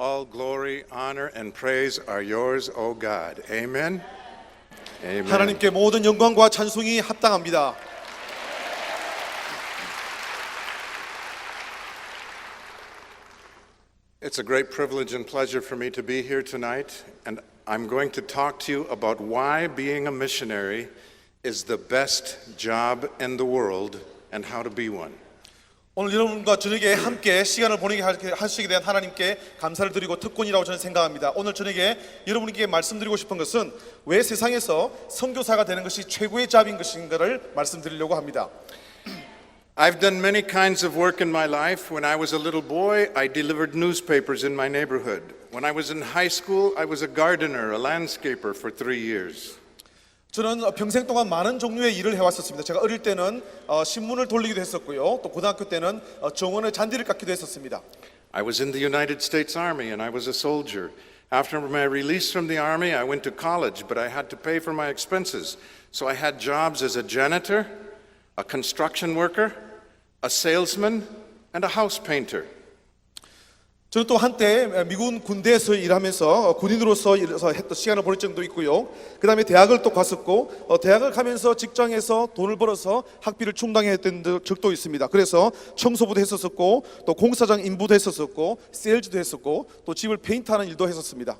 All glory, honor, and praise are yours, O God. Amen. Amen. 하나님께 모든 영광과 찬송이 합당합니다. It's a great privilege and pleasure for me to be here tonight, and I'm going to talk to you about why being a missionary is the best job in the world and how to be one. 오늘 여러분과 저녁에 함께 시간을 보내게 하시게 된 하나님께 감사를 드리고 특권이라고 저는 생각합니다. 오늘 저녁에 여러분께 말씀드리고 싶은 것은 왜 세상에서 선교사가 되는 것이 최고의 잡인 것인가를 말씀드리려고 합니다. I've done many kinds of work in my life. When I was a little boy, I delivered newspapers in my neighborhood. When I was in high school, I was a gardener, a landscaper for 3 years. 저는 평생 동안 많은 종류의 일을 해왔었습니다. 제가 어릴 때는 신문을 돌리기도 했었고요. 또 고등학교 때는 정원의 잔디를 깎기도 했었습니다. I was in the United States Army and I was a soldier. After my release from the Army, I went to college, but I had to pay for my expenses. So I had jobs as a janitor, a construction worker, a salesman, and a house painter. 저는 또 한때 미군 군대에서 일하면서 군인으로서 했던 시간을 보낼 적도 있고요. 그 다음에 대학을 또 갔었고 대학을 가면서 직장에서 돈을 벌어서 학비를 충당했던 적도 있습니다. 그래서 청소부도 했었고 또 공사장 인부도 했었고 세일즈도 했었고 또 집을 페인트하는 일도 했었습니다.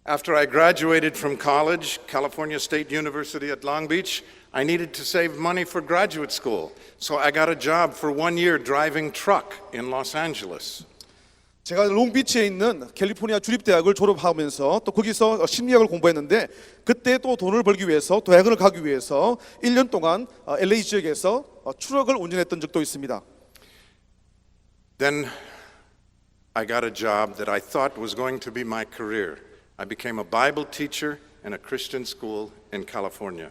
After I graduated from college, California State University at Long Beach, I needed to save money for graduate school. So I got a job for 1 year driving truck in Los Angeles. 제가 롱비치에 있는 캘리포니아 주립대학을 졸업하면서 또 거기서 심리학을 공부했는데 그때 또 돈을 벌기 위해서 대학을 가기 위해서 1년 동안 LA 지역에서 트럭을 운전했던 적도 있습니다. Then I got a job that I thought was going to be my career. I became a Bible teacher in a Christian school in California.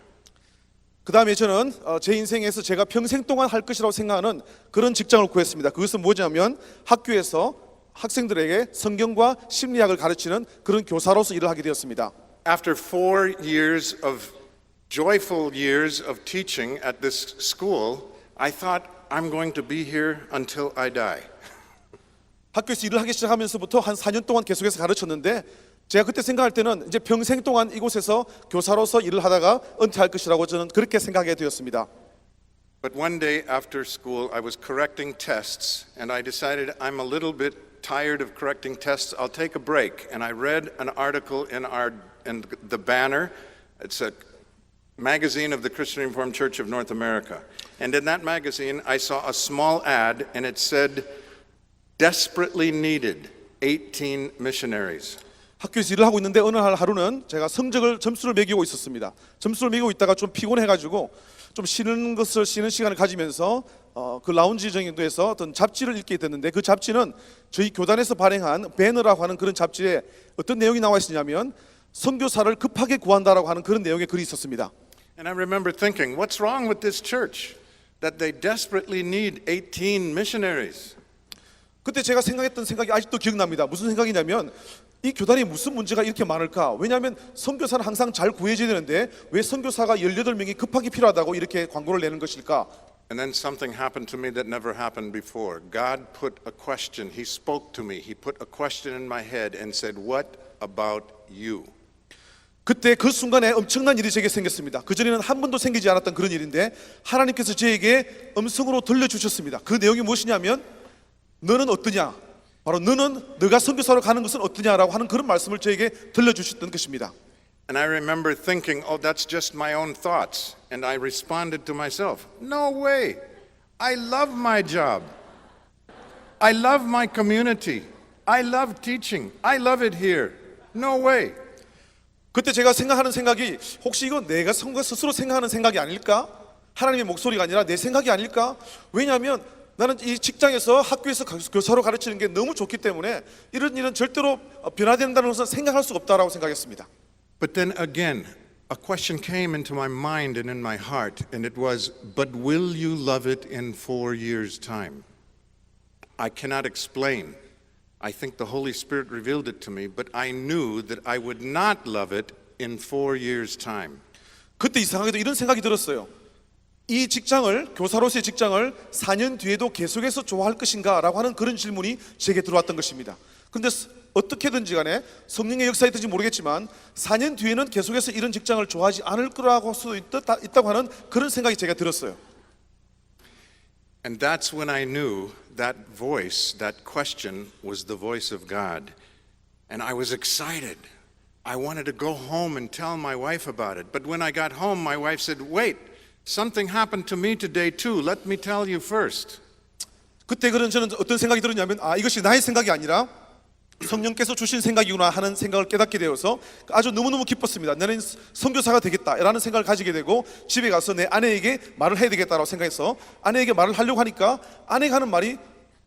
그 다음에 저는 제 인생에서 제가 평생 동안 할 것이라고 생각하는 그런 직장을 구했습니다. 그것은 뭐냐면 학교에서 학생들에게 성경과 심리학을 가르치는 그런 교사로서 일을 하게 되었습니다. After 4 years of joyful years of teaching at this school, I thought I'm going to be here until I die. 학교에서 일을 하기 시작하면서부터 한 4년 동안 계속해서 가르쳤는데 제가 그때 생각할 때는 이제 평생 동안 이곳에서 교사로서 일을 하다가 은퇴할 것이라고 저는 그렇게 생각하게 되었습니다. But one day after school, I was correcting tests, and I decided I'm a little bit tired of correcting tests. I'll take a break. And I read an article in the banner. It's a magazine of the Christian Reformed Church of North America. And in that magazine, I saw a small ad, and it said, desperately needed 18 missionaries. 학교에서 일을 하고 있는데 어느 하루는 제가 점수를 매기고 있었습니다. 점수를 매기고 있다가 좀 피곤해가지고 좀 쉬는 시간을 가지면서 그 라운지 정도에서 어떤 잡지를 읽게 됐는데 그 잡지는 저희 교단에서 발행한 배너라고 하는 그런 잡지에 어떤 내용이 나와 있었냐면 선교사를 급하게 구한다라고 하는 그런 내용의 글이 있었습니다. And I remember thinking, what's wrong with this church that they desperately need 18 missionaries? 그때 제가 생각했던 생각이 아직도 기억납니다. 무슨 생각이냐면 이 교단에 무슨 문제가 이렇게 많을까? 왜냐하면 선교사는 항상 잘 구해져야 되는데 왜 선교사가 18명이 급하게 필요하다고 이렇게 광고를 내는 것일까? And then something happened to me that never happened before. God put a question. He spoke to me. He put a question in my head and said, "What about you?" 그때 그 순간에 엄청난 일이 제게 생겼습니다. 그전에는 한 번도 생기지 않았던 그런 일인데 하나님께서 저에게 음성으로 들려주셨습니다. 그 내용이 무엇이냐면 너는 어떠냐? 바로 너는 네가 선교사로 가는 것은 어떠냐라고 하는 그런 말씀을 저에게 들려주셨던 것입니다. And I remember thinking, oh, that's just my own thoughts. And I responded to myself, no way. I love my job. I love my community. I love teaching. I love it here. No way. 그때 제가 생각하는 생각이 혹시 이거 내가 스스로 생각하는 생각이 아닐까? 하나님의 목소리가 아니라 내 생각이 아닐까? 왜냐하면 나는 이 직장에서 학교에서 교사로 가르치는 게 너무 좋기 때문에 이런 일은 절대로 변화된다는 것은 생각할 수가 없다라고 생각했습니다. But then again, a question came into my mind and in my heart, and it was, but will you love it in 4 years' time? I cannot explain. I think the Holy Spirit revealed it to me, but I knew that I would not love it in 4 years' time. 그때 이상하게도 이런 생각이 들었어요. 이 직장을, 교사로서의 직장을 4년 뒤에도 계속해서 좋아할 것인가 라고 하는 그런 질문이 제게 들어왔던 것입니다. 근데 어떻게든지 간에 성령의 역사에 있든지 모르겠지만 4년 뒤에는 계속해서 이런 직장을 좋아하지 않을 거라고 수도 있다고 하는 그런 생각이 제가 들었어요. And that's when I knew that voice, that question, was the voice of God. And I was excited. I wanted to go home and tell my wife about it. But when I got home, my wife said, "Wait, something happened to me today too. Let me tell you first." 그때 저는 어떤 생각이 들었냐면 이것이 나의 생각이 아니라 성령께서 주신 생각이구나 하는 생각을 깨닫게 되어서 아주 너무너무 기뻤습니다. 나는 선교사가 되겠다라는 생각을 가지게 되고 집에 가서 내 아내에게 말을 해야 되겠다라고 생각해서 아내에게 말을 하려고 하니까 아내가 하는 말이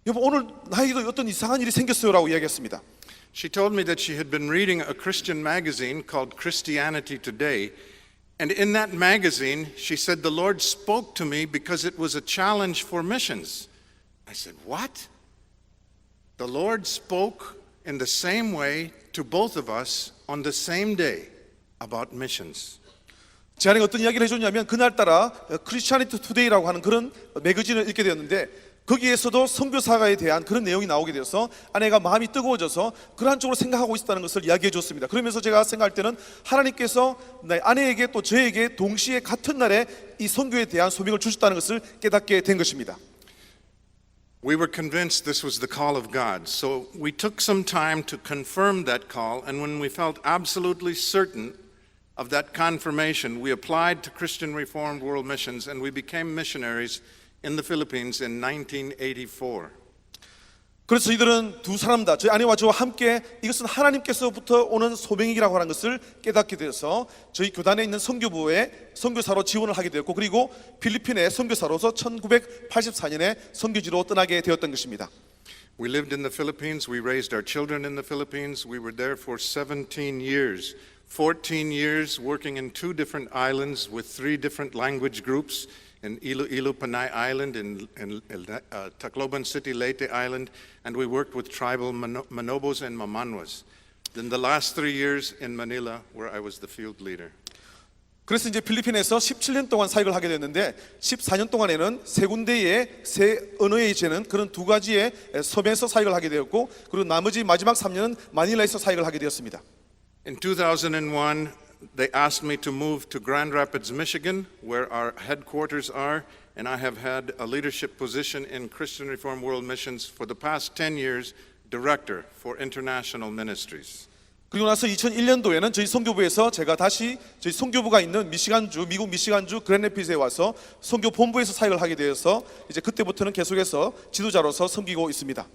여보 오늘 나에게도 어떤 이상한 일이 생겼어요라고 이야기했습니다. She told me that she had been reading a Christian magazine called Christianity Today. And in that magazine, she said, "The Lord spoke to me because it was a challenge for missions." I said, "What?" The Lord spoke in the same way to both of us on the same day about missions. 제 아내가 어떤 이야기를 해줬냐면 그날따라 크리스티애니티 투데이라고 하는 그런 매거진을 읽게 되었는데 거기에서도 선교사가에 대한 그런 내용이 나오게 되어서 아내가 마음이 뜨거워져서 그러한 쪽으로 생각하고 있었다는 것을 이야기해 줬습니다. 그러면서 제가 생각할 때는 하나님께서 내 아내에게 또 저에게 동시에 같은 날에 이 선교에 대한 소명을 주셨다는 것을 깨닫게 된 것입니다. We were convinced this was the call of God, so we took some time to confirm that call, and when we felt absolutely certain of that confirmation, we applied to Christian Reformed World Missions and we became missionaries in the Philippines in 1984. 그래서 이들은 두 사람 다 저희 아내와 저와 함께 이것은 하나님께서부터 오는 소명이라고 하는 것을 깨닫게 되어서 저희 교단에 있는 선교부에 선교사로 지원을 하게 되었고 그리고 필리핀의 선교사로서 1984년에 선교지로 떠나게 되었던 것입니다. We lived in the Philippines. We raised our children in the Philippines. We were there for 17 years. 14 years working in 2 different islands with 3 different language groups. In Iloilo, Panay Island, in Tacloban City, Leyte Island, and we worked with tribal Manobos and Mamanwas. Then the last 3 years in Manila, where I was the field leader. 그래서 이제 필리핀에서 17년 동안 사역을 하게 됐는데 14년 동안에는 3군데의 세 언어에 이제는 그런 2가지의 섬에서 사역을 하게 되었고 그리고 나머지 마지막 3년은 마닐라에서 사역을 하게 되었습니다. In 2001, they asked me to move to Grand Rapids, Michigan, where our headquarters are, and I have had a leadership position in Christian Reformed World Missions for the past 10 years, director for international ministries. 그리고 나서 2001년도에는 저희 선교부에서 제가 다시 저희 선교부가 있는 미시간주, 미국 미시간주 그랜드래피드에 와서 선교 본부에서 사역을 하게 되어서 이제 그때부터는 계속해서 지도자로서 섬기고 있습니다.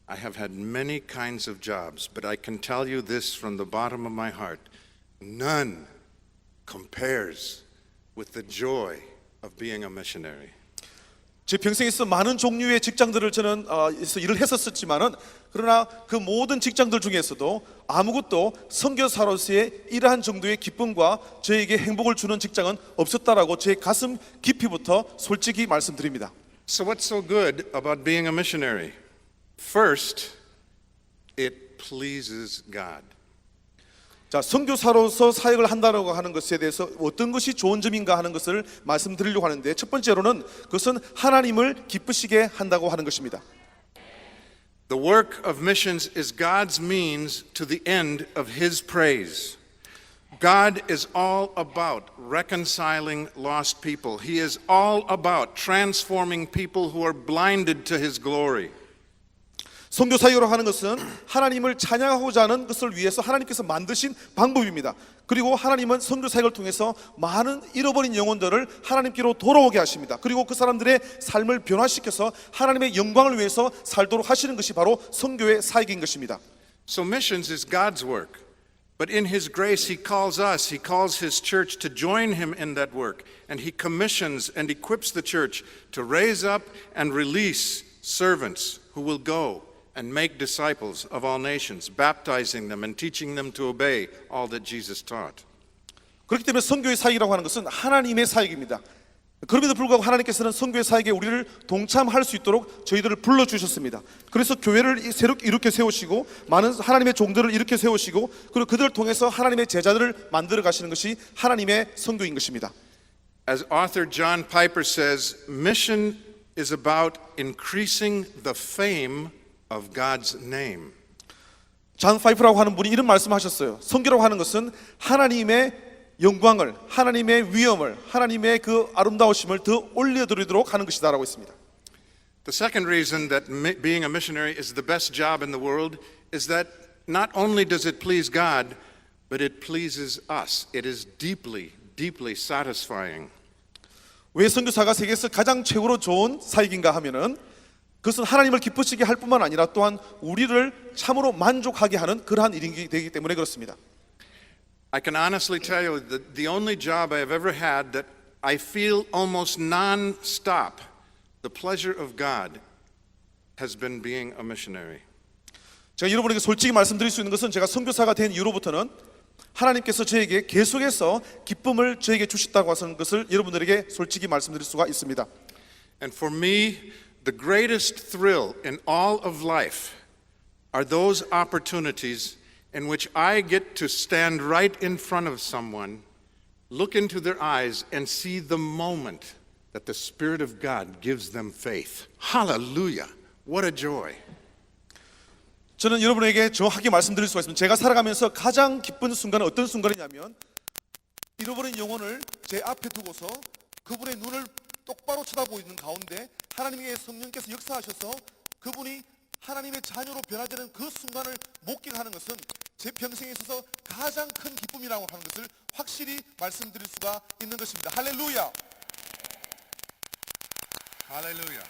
I have had many kinds of jobs, but I can tell you this from the bottom of my heart. None compares with the joy of being a missionary. 제 평생에 있어 많은 종류의 직장들을 저는 일을 했었지만은 그러나 그 모든 직장들 중에서도 아무것도 선교사로서의 이러한 정도의 기쁨과 저에게 행복을 주는 직장은 없었다라고 제 가슴 깊이부터 솔직히 말씀드립니다. So what's so good about being a missionary? First, it pleases God. 자, 선교사로서 사역을 한다고 하는 것에 대해서 어떤 것이 좋은 점인가 하는 것을 말씀드리려고 하는데 첫 번째로는 그것은 하나님을 기쁘시게 한다고 하는 것입니다. The work of missions is God's means to the end of His praise. God is all about reconciling lost people. He is all about transforming people who are blinded to His glory. 선교 사역으로 하는 것은 하나님을 찬양하고자 하는 것을 위해서 하나님께서 만드신 방법입니다. 그리고 하나님은 선교 사역을 통해서 많은 잃어버린 영혼들을 하나님께로 돌아오게 하십니다. 그리고 그 사람들의 삶을 변화시켜서 하나님의 영광을 위해서 살도록 하시는 것이 바로 선교의 사역인 것입니다. So missions is God's work. But in His grace, He calls us, He calls His church to join Him in that work. And He commissions and equips the church to raise up and release servants who will go and make disciples of all nations, baptizing them and teaching them to obey all that Jesus taught. 그렇기 때문에 선교의 사역이라고 하는 것은 하나님의 사역입니다. 그럼에도 불구하고 하나님께서는 선교의 사역에 우리를 동참할 수 있도록 저희들을 불러주셨습니다. 그래서 교회를 새롭게 이렇게 세우시고 많은 하나님의 종들을 이렇게 세우시고 그리고 그들을 통해서 하나님의 제자들을 만들어 가시는 것이 하나님의 선교인 것입니다. As author John Piper says, mission is about increasing the fame of God's name. 존 파이프라고 하는 분이 이런 말씀하셨어요. 선교라고 하는 것은 하나님의 영광을, 하나님의 위엄을, 하나님의 그 아름다우심을 더 올려드리도록 하는 것이다라고 했습니다. The second reason that being a missionary is the best job in the world is that not only does it please God, but it pleases us. It is deeply, deeply satisfying. 왜 선교사가 세계에서 가장 최고로 좋은 사역인가 하면은 그것은 하나님을 기쁘시게 할 뿐만 아니라 또한 우리를 참으로 만족하게 하는 그러한 일이 되기 때문에 그렇습니다. I can honestly tell you that the only job I have ever had that I feel almost non-stop the pleasure of God has been being a missionary. 제가 여러분에게 솔직히 말씀드릴 수 있는 것은 제가 선교사가 된 이후로부터는 하나님께서 저에게 계속해서 기쁨을 저에게 주셨다고 하는 것을 여러분들에게 솔직히 말씀드릴 수가 있습니다. And for me, the greatest thrill in all of life are those opportunities in which I get to stand right in front of someone, look into their eyes, and see the moment that the Spirit of God gives them faith. Hallelujah! What a joy! 저는 여러분에게 정확하게 말씀드릴 수가 있습니다. 제가 살아가면서 가장 기쁜 순간은 어떤 순간이냐면 잃어버린 영혼을 제 앞에 두고서 그분의 눈을 똑바로 쳐다보이는 가운데 하나님의 성령께서 역사하셔서 그분이 하나님의 자녀로 변화되는 그 순간을 목격하는 것은 제 평생에 있어서 가장 큰 기쁨이라고 하는 것을 확실히 말씀드릴 수가 있는 것입니다. 할렐루야! Hallelujah.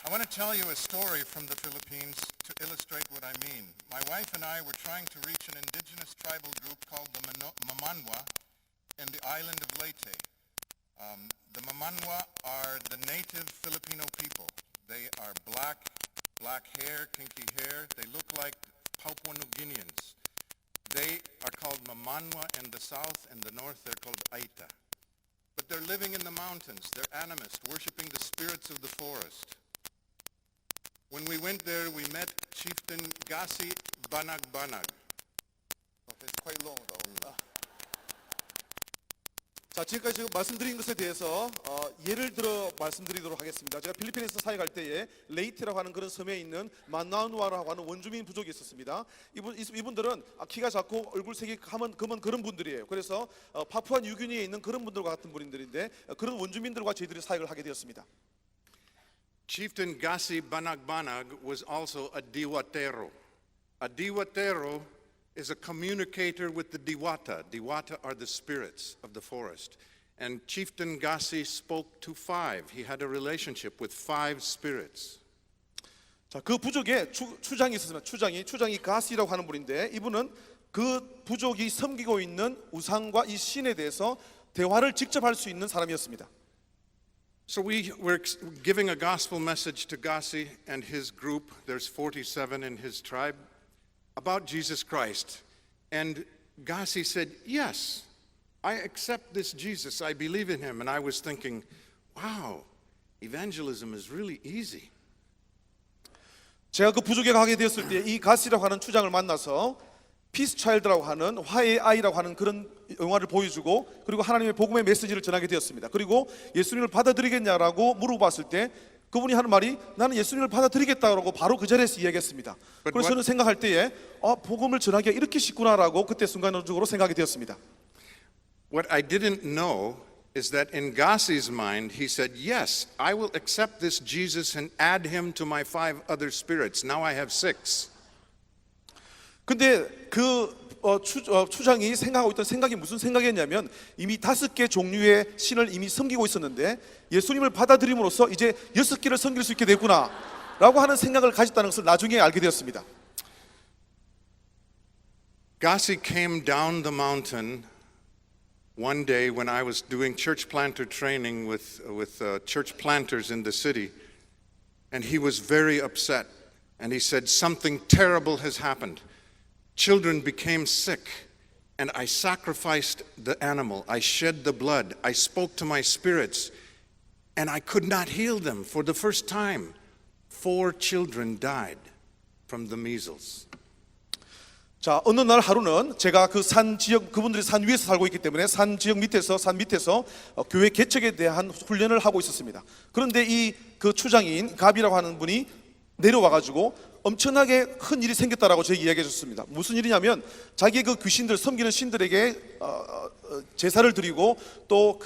I want to tell you a story from the Philippines to illustrate what I mean. My wife and I were trying to reach an indigenous tribal group called the Mamanwa in the island of Leyte. The Mamanwa are the native Filipino people. They are black hair, kinky hair. They look like Papua New Guineans. They are called Mamanwa in the south, and the north they're called Aita. But they're living in the mountains. They're animists, worshiping the spirits of the forest. When we went there, we met Chieftain Gasi Banag. It's quite long though. 자, 지금까지 지금 말씀드린 것에 대해서 예를 들어 말씀드리도록 하겠습니다. 제가 필리핀에서 사역할 때에 레이테라고 하는 그런 섬에 있는 만나누아라고 하는 원주민 부족이 있었습니다. 이분들은 키가 작고 얼굴색이 검은 그런 분들이에요. 그래서 파푸아 뉴기니에 있는 그런 분들과 같은 분들인데 그런 원주민들과 저희들이 사역을 하게 되었습니다. Chieftain Gasi Banag was also a Diwatero. A Diwatero is a communicator with the Diwata. Diwata are the spirits of the forest. And Chieftain Gasi spoke to 5. He had a relationship with 5 spirits. 자, 그 부족에 추장이 있었습니다. 추장이 가시라고 하는 분인데 이분은 그 부족이 섬기고 있는 우상과 이 신에 대해서 대화를 직접 할 수 있는 사람이었습니다. So we were giving a gospel message to Gasi and his group. There's 47 in his tribe. About Jesus Christ. And Gasi said, yes, I accept this Jesus. I believe in him. And I was thinking, wow, evangelism is really easy. 제가 그 부족에 가게 되었을 때 이 가시라고 하는 추장을 만나서 피스 차일드라고 하는 화해의 아이라고 하는 그런 영화를 보여주고 그리고 하나님의 복음의 메시지를 전하게 되었습니다. 그리고 예수님을 받아들이겠냐라고 물어봤을 때 그분이 하는 말이 나는 예수님을 받아들이겠다라고 바로 그 자리에서 이야기했습니다. 그래서 저는 생각할 때에 복음을 전하기가 이렇게 쉽구나라고 그때 순간적으로 생각이 되었습니다. What I didn't know is that in Gasi's mind he said, yes, I will accept this Jesus and add him to my 5 other spirits. Now I have 6. 근데 그 추장이 생각하고 있던 생각이 무슨 생각이었냐면 이미 5개 종류의 신을 이미 섬기고 있었는데 예수님을 받아들임으로써 이제 6개를 섬길 수 있게 됐구나 라고 하는 생각을 가졌다는 것을 나중에 알게 되었습니다. Gasi came down the mountain one day when I was doing church planter training with church planters in the city, and he was very upset. And he said, something terrible has happened. Children became sick, and I sacrificed the animal. I shed the blood. I spoke to my spirits, and I could not heal them. For the first time, 4 children died from the measles. 자, 어느 날 하루는 제가 그 산 지역 그분들이 산 위에서 살고 있기 때문에 산 지역 밑에서 교회 개척에 대한 훈련을 하고 있었습니다. 그런데 이 그 추장인 가비라고 하는 분이 내려와 가지고 엄청나게 큰 일이 생겼다라고 저에게 이야기해 줬습니다. 무슨 일이냐면 자기의 그 귀신들, 섬기는 신들에게 제사를 드리고 또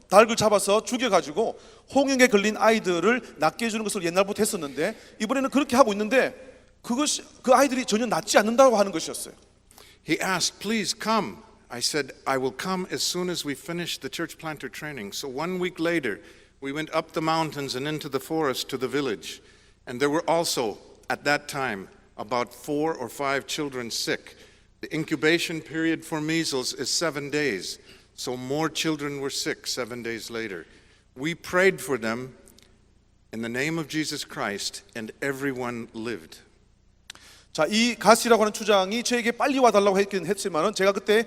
닭을 잡아서 죽여가지고 홍역에 걸린 아이들을 낫게 해주는 것을 옛날부터 했었는데 이번에는 그렇게 하고 있는데 그 아이들이 전혀 낫지 않는다고 하는 것이었어요. He asked, please come. I said, I will come as soon as we finish the church planter training. So 1 week later, we went up the mountains and into the forest to the village. And there were also, at that time, about 4 or 5 children sick. The incubation period for measles is 7 days. So more children were sick 7 days later. We prayed for them in the name of Jesus Christ, and everyone lived. 자, 이 가시라고 하는 추장이 저에게 빨리 와달라고 했지만은 제가 그때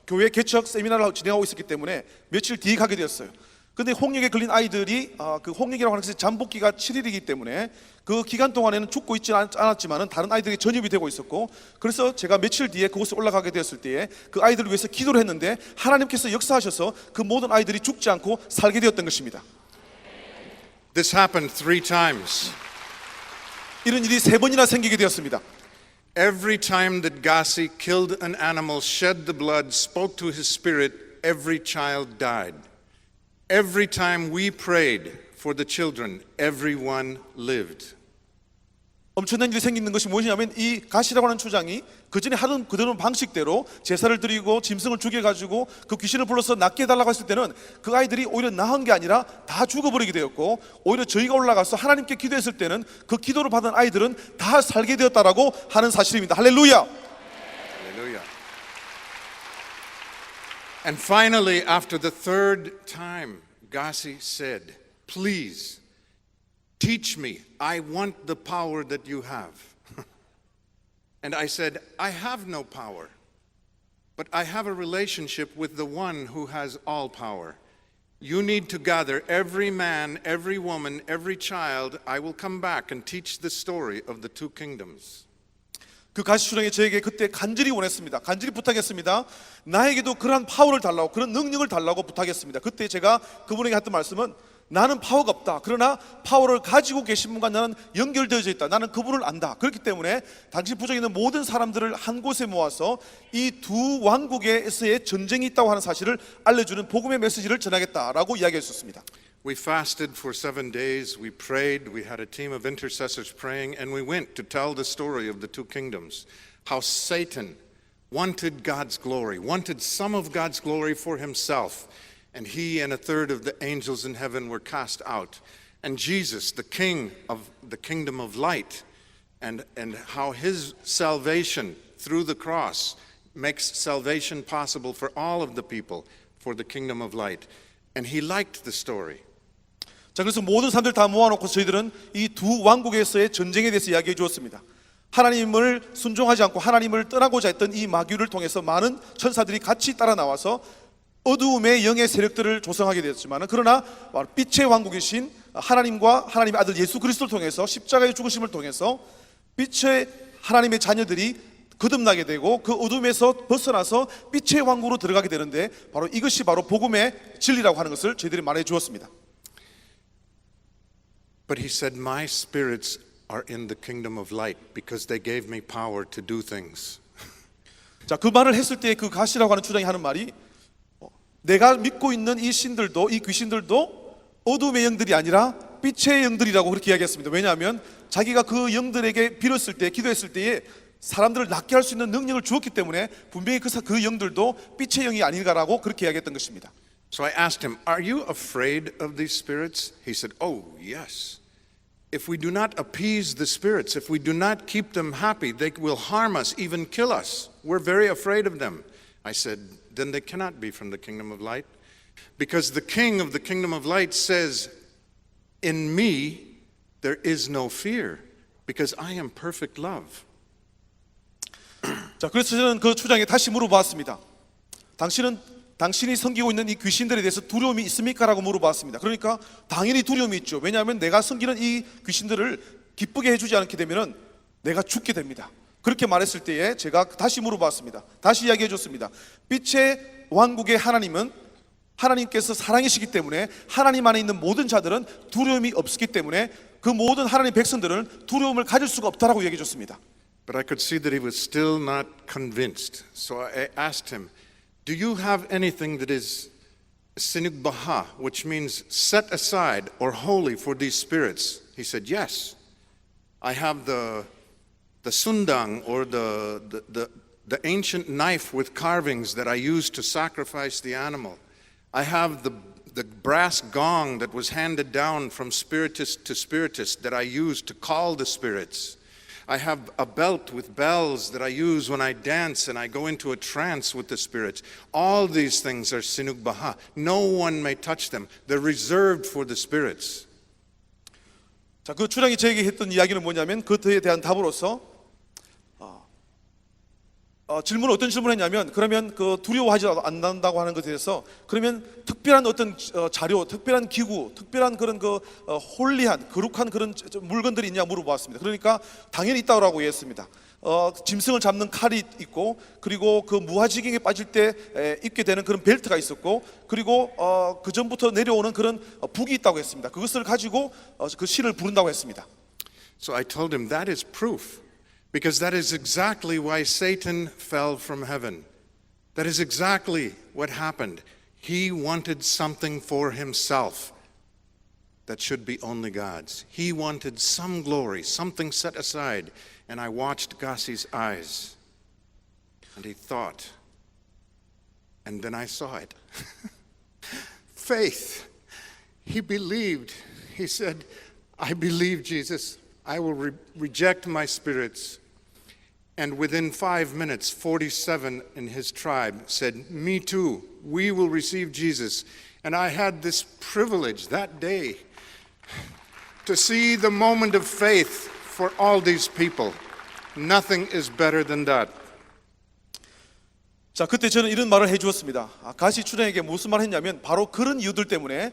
교회 개척 세미나를 진행하고 있었기 때문에 며칠 뒤에 가게 되었어요. 근데 홍역에 걸린 아이들이 그 홍역이라고 하는 것이 잠복기가 7일이기 때문에 그 기간 동안에는 죽고 있지 않았지만은 다른 아이들이 전염이 되고 있었고, 그래서 제가 며칠 뒤에 그곳에 올라가게 되었을 때에 그 아이들을 위해서 기도를 했는데 하나님께서 역사하셔서 그 모든 아이들이 죽지 않고 살게 되었던 것입니다. This happened 3 times. 이런 일이 3번이나 생기게 되었습니다. Every time that Gassi killed an animal, shed the blood, spoke to his spirit, every child died. Every time we prayed for the children, everyone lived. 엄청난 일이 생기는 것이 무엇이냐면 이 가시라고 하는 추장이 그전에 하던 그대로 방식대로 제사를 드리고 짐승을 죽여가지고 그 귀신을 불러서 낫게 해달라고 했을 때는 그 아이들이 오히려 나은 게 아니라 다 죽어버리게 되었고, 오히려 저희가 올라가서 하나님께 기도했을 때는 그 기도를 받은 아이들은 다 살게 되었다라고 하는 사실입니다. 할렐루야. Hallelujah. And finally, after the 3rd time, Gassi said, please, teach me. I want the power that you have. And I said, I have no power, but I have a relationship with the one who has all power. You need to gather every man, every woman, every child. I will come back and teach the story of the 2 kingdoms. 그 가시추장이 저에게 그때 간절히 원했습니다. 간절히 부탁했습니다. 나에게도 그러한 파워를 달라고, 그런 능력을 달라고 부탁했습니다. 그때 제가 그분에게 했던 말씀은 나는 파워가 없다. 그러나 파워를 가지고 계신 분과 나는 연결되어져 있다. 나는 그분을 안다. 그렇기 때문에 당신 부족에 있는 모든 사람들을 한 곳에 모아서 이 2 왕국에서의 전쟁이 있다고 하는 사실을 알려주는 복음의 메시지를 전하겠다라고 이야기했었습니다. We fasted for 7 days, we prayed, we had a team of intercessors praying, and we went to tell the story of the 2 kingdoms. How Satan wanted God's glory, wanted some of God's glory for himself, and he and a third of the angels in heaven were cast out. And Jesus, the king of the kingdom of light, and how his salvation through the cross makes salvation possible for all of the people for the kingdom of light. And he liked the story. 자, 그래서 모든 사람들 다 모아놓고 저희들은 이 2 왕국에서의 전쟁에 대해서 이야기해 주었습니다. 하나님을 순종하지 않고 하나님을 떠나고자 했던 이 마귀를 통해서 많은 천사들이 같이 따라 나와서 어두움의 영의 세력들을 조성하게 되었지만, 그러나 빛의 왕국이신 하나님과 하나님의 아들 예수 그리스도를 통해서 십자가의 죽으심을 통해서 빛의 하나님의 자녀들이 거듭나게 되고 그 어둠에서 벗어나서 빛의 왕국으로 들어가게 되는데, 바로 이것이 바로 복음의 진리라고 하는 것을 저희들이 말해 주었습니다. But he said, my spirits are in the kingdom of light because they gave me power to do things. 자, 그 말을 했을 때 그 가시라고 하는 주장이 하는 말이, 내가 믿고 있는 이 신들도, 이 귀신들도 어둠의 영들이 아니라 빛의 영들이라고 그렇게 이야기했습니다. 왜냐하면 자기가 그 영들에게 빌었을 때, 기도했을 때에 사람들을 낫게 할 수 있는 능력을 주었기 때문에 분명히 그 영들도 빛의 영이 아닌가라고 그렇게 이야기했던 것입니다. So I asked him, are you afraid of these spirits? He said, oh, yes. If we do not appease the spirits, if we do not keep them happy, they will harm us, even kill us. We're very afraid of them. I said, then they cannot be from the kingdom of light. Because the king of the kingdom of light says, in me there is no fear, because I am perfect love. 자, 그래서 저는 그 추장에 다시 물어보았습니다. 당신이 섬기고 있는 이 귀신들에 대해서 두려움이 있습니까? 라고 물어봤습니다. 그러니까 당연히 두려움이 있죠. 왜냐하면 내가 섬기는 이 귀신들을 기쁘게 해주지 않게 되면 내가 죽게 됩니다. 그렇게 말했을 때에 제가 다시 물어봤습니다. 다시 이야기해 줬습니다. 빛의 왕국의 하나님은 하나님께서 사랑이시기 때문에 하나님 안에 있는 모든 자들은 두려움이 없기 때문에 그 모든 하나님 백성들은 두려움을 가질 수가 없다라고 얘기해 줬습니다. But I could see that he was still not convinced. So I asked him, do you have anything that is sinugbaha, which means set aside or holy for these spirits? He said, yes. I have the sundang, or the ancient knife with carvings that I used to sacrifice the animal. I have the brass gong that was handed down from spiritist to spiritist that I used to call the spirits. I have a belt with bells that I use when I dance and I go into a trance with the spirits. All these things are sinugbaha. No one may touch them. They're reserved for the spirits. 자, 그 주장이 저에게 했던 이야기는 뭐냐면 그에 대한 답으로서 질문을 어떤 질문을 했냐면, 그러면 그 두려워하지 않는다고 하는 것에 대해서 그러면 특별한 어떤 자료, 특별한 기구, 특별한 그런 홀리한 거룩한 그런 물건들이 있냐 물어보았습니다. 그러니까 당연히 있다고 했습니다. 짐승을 잡는 칼이 있고, 그리고 그 무화지경에 빠질 때 입게 되는 그런 벨트가 있었고, 그리고 그 전부터 내려오는 그런 북이 있다고 했습니다. 그것을 가지고 그 신을 부른다고 했습니다. So I told him that is proof. Because that is exactly why Satan fell from heaven. That is exactly what happened. He wanted something for himself that should be only God's. He wanted some glory, something set aside. And I watched Gassi's eyes. And he thought. And then I saw it. Faith. He believed. He said, I believe, Jesus. I will reject my spirits. And within 5 minutes, 47 in his tribe said, me too, we will receive Jesus. And I had this privilege that day to see the moment of faith for all these people. Nothing is better than that. 자, 그때 저는 이런 말을 해주었습니다. 가시 추장에게 무슨 말을 했냐면, 바로 그런 이유들 때문에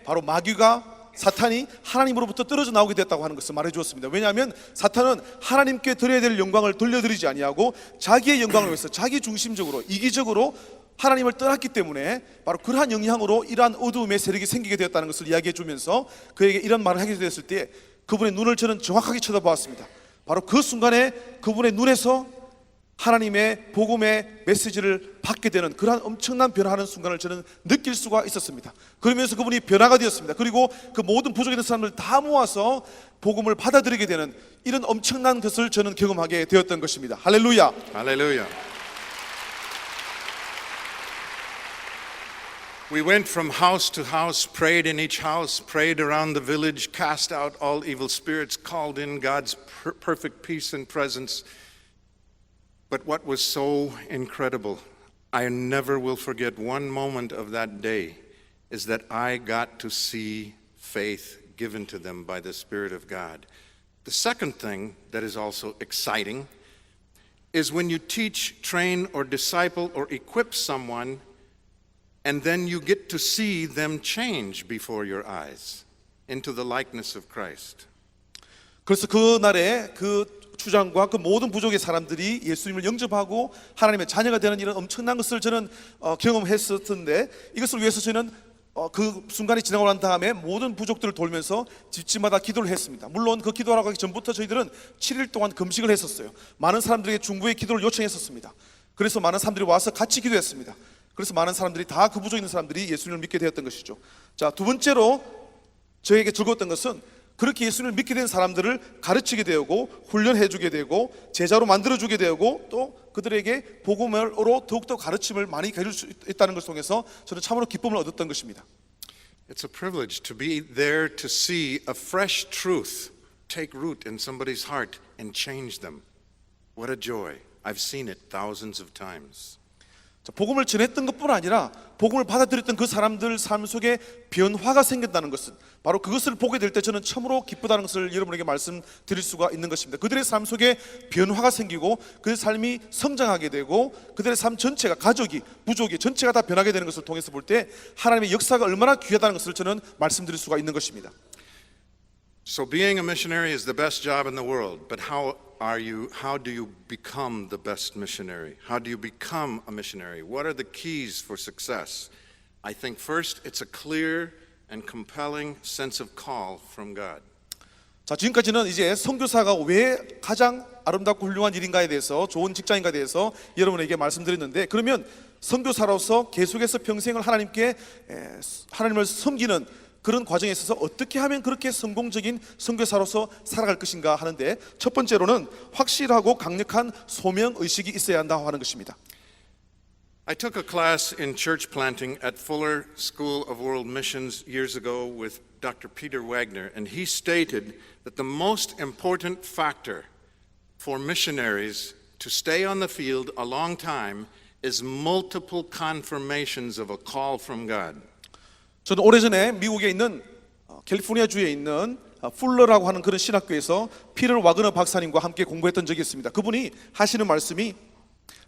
바로 마귀가, 사탄이 하나님으로부터 떨어져 나오게 됐다고 하는 것을 말해 주었습니다. 왜냐하면 사탄은 하나님께 드려야 될 영광을 돌려드리지 아니하고 자기의 영광을 위해서 자기 중심적으로 이기적으로 하나님을 떠났기 때문에 바로 그러한 영향으로 이러한 어두움의 세력이 생기게 되었다는 것을 이야기해 주면서 그에게 이런 말을 하게 되었을 때 그분의 눈을 저는 정확하게 쳐다보았습니다. 바로 그 순간에 그분의 눈에서 하나님의 복음의 메시지를 받게 되는 그러한 엄청난 변화하는 순간을 저는 느낄 수가 있었습니다. 그러면서 그분이 변화가 되었습니다. 그리고 그 모든 부족에 있는 사람들 다 모아서 복음을 받아들이게 되는 이런 엄청난 것을 저는 경험하게 되었던 것입니다. 할렐루야. Hallelujah. We went from house to house, prayed in each house, prayed around the village, cast out all evil spirits, called in God's perfect peace and presence. But what was so incredible, I never will forget one moment of that day, is that I got to see faith given to them by the Spirit of God. The second thing that is also exciting is when you teach, train, or disciple, or equip someone, and then you get to see them change before your eyes into the likeness of Christ. 그래서 그날에 그 추장과 그 모든 부족의 사람들이 예수님을 영접하고 하나님의 자녀가 되는 이런 엄청난 것을 저는 경험했었는데, 이것을 위해서 저는 그 순간이 지나고 난 다음에 모든 부족들을 돌면서 집집마다 기도를 했습니다. 물론 그 기도하러 가기 전부터 저희들은 7일 동안 금식을 했었어요. 많은 사람들에게 중보의 기도를 요청했었습니다. 그래서 많은 사람들이 와서 같이 기도했습니다. 그래서 많은 사람들이 다 그 부족에 있는 사람들이 예수님을 믿게 되었던 것이죠. 자, 두 번째로 저에게 즐거웠던 것은 그렇게 예수님을 믿게 된 사람들을 가르치게 되고 훈련해주게 되고 제자로 만들어주게 되고 또 그들에게 복음으로 더욱더 가르침을 많이 해줄 수 있다는 것을 통해서 저는 참으로 기쁨을 얻었던 것입니다. It's a privilege to be there to see a fresh truth take root in somebody's heart and change them. What a joy. I've seen it thousands of times. 복음을 전했던 것뿐 아니라 복음을 받아들였던 그 사람들 삶 속에 변화가 생긴다는 것은 바로 그것을 보게 될 때 저는 참으로 기쁘다는 것을 여러분에게 말씀드릴 수가 있는 것입니다. 그들의 삶 속에 변화가 생기고 그들의 삶이 성장하게 되고 그들의 삶 전체가 가족이 부족이 전체가 다 변하게 되는 것을 통해서 볼 때 하나님의 역사가 얼마나 귀하다는 것을 저는 말씀드릴 수가 있는 것입니다. So being a missionary is the best job in the world, but how do you become the best missionary? How do you become a missionary? What are the keys for success? I think first it's a clear and compelling sense of call from God. 자, 지금까지는 이제 선교사가 왜 가장 아름답고 훌륭한 일인가에 대해서, 좋은 직장인가에 대해서 여러분에게 말씀드렸는데, 그러면 선교사로서 계속해서 평생을 하나님을 섬기는 그런 과정에 있어서 어떻게 하면 그렇게 성공적인 선교사로서 살아갈 것인가 하는데, 첫 번째로는 확실하고 강력한 소명 의식이 있어야 한다고 하는 것입니다. I took a class in church planting at Fuller School of World Missions years ago with Dr. Peter Wagner, and he stated that the most important factor for missionaries to stay on the field a long time is multiple confirmations of a call from God. 저는 오래전에 미국에 있는 캘리포니아 주에 있는 풀러라고 하는 그런 신학교에서 피터 와그너 박사님과 함께 공부했던 적이 있습니다. 그분이 하시는 말씀이